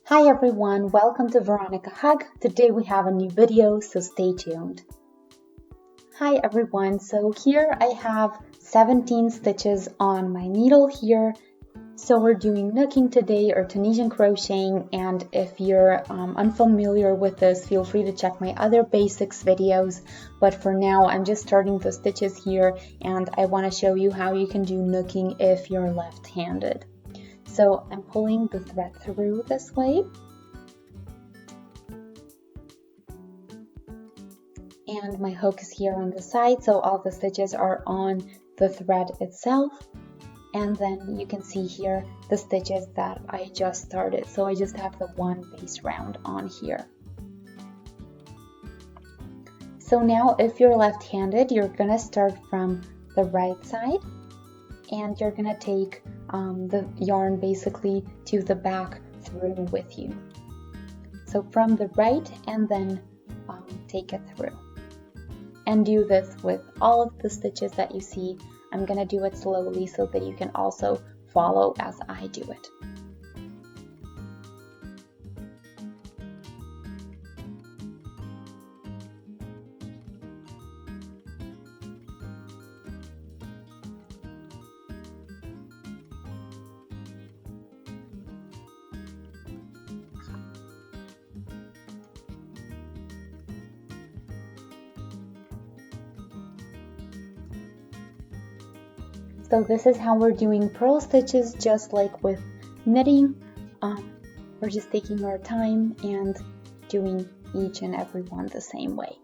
Hi everyone, welcome to Veronika Hug. Today we have a new video, so stay tuned. Hi everyone, so here I have 17 stitches on my needle here. So we're doing knooking today or Tunisian crocheting, and if you're unfamiliar with this, feel free to check my other basics videos. But for now, I'm just starting the stitches here and I want to show you how you can do knooking if you're left-handed. So I'm pulling the thread through this way. And my hook is here on the side, so all the stitches are on the thread itself. And then you can see here the stitches that I just started. So I just have the one base round on here. So now if you're left-handed, you're gonna start from the right side and you're gonna take the yarn basically to the back through with you. So from the right and then take it through. And do this with all of the stitches that you see. I'm gonna do it slowly so that you can also follow as I do it. So this is how we're doing purl stitches, just like with knitting. We're just taking our time and doing each and every one the same way.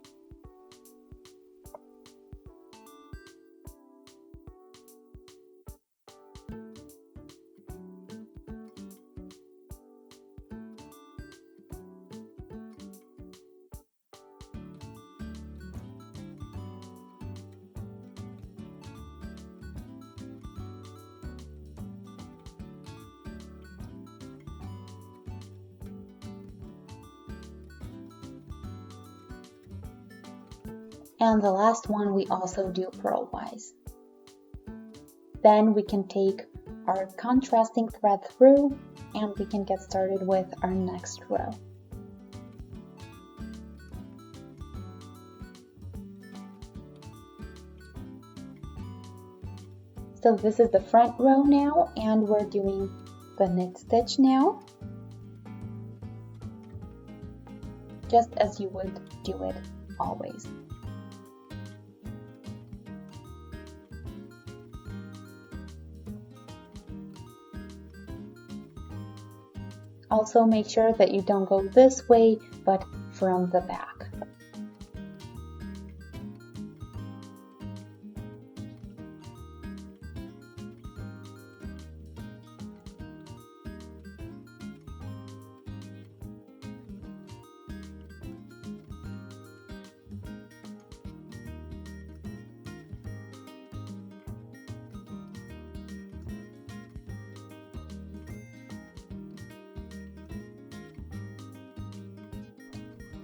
And the last one we also do purlwise. Then we can take our contrasting thread through and we can get started with our next row. So this is the front row now, and we're doing the knit stitch now, just as you would do it always. Also make sure that you don't go this way, but from the back.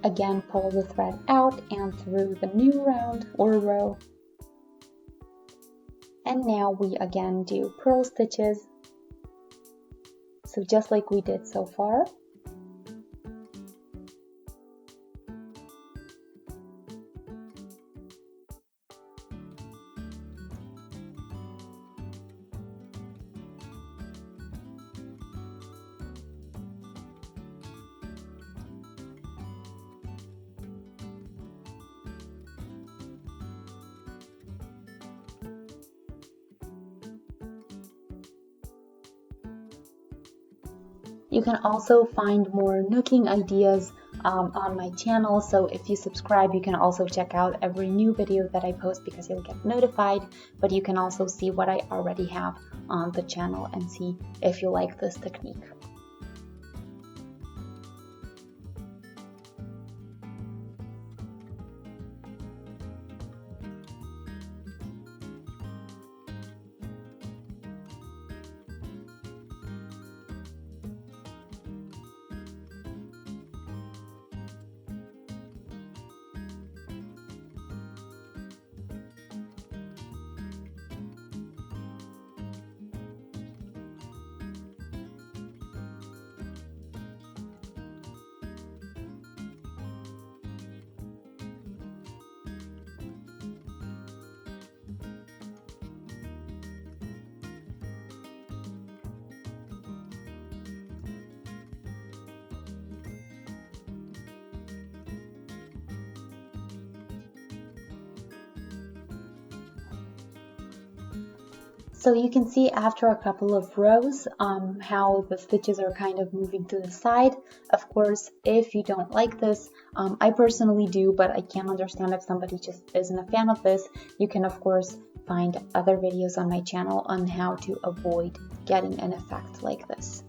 Again, pull the thread out and through the new round or row. And now we again do purl stitches. So just like we did so far. You can also find more knooking ideas on my channel, so if you subscribe you can also check out every new video that I post because you'll get notified, but you can also see what I already have on the channel and see if you like this technique. So you can see after a couple of rows how the stitches are kind of moving to the side. Of course, if you don't like this, I personally do, but I can understand if somebody just isn't a fan of this. You can of course find other videos on my channel on how to avoid getting an effect like this.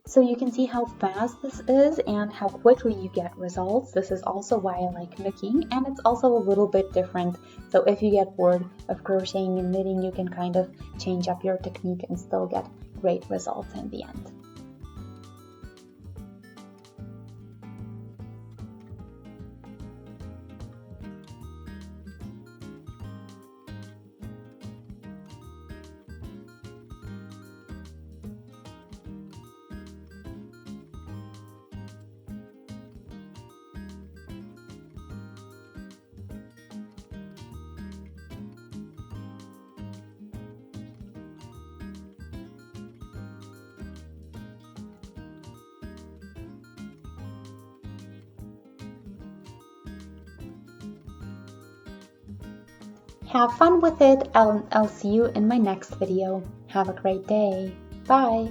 So you can see how fast this is and how quickly you get results. This is also why I like knooking, and it's also a little bit different. So if you get bored of crocheting and knitting, you can kind of change up your technique and still get great results in the end. Have fun with it. I'll see you in my next video. Have a great day. Bye.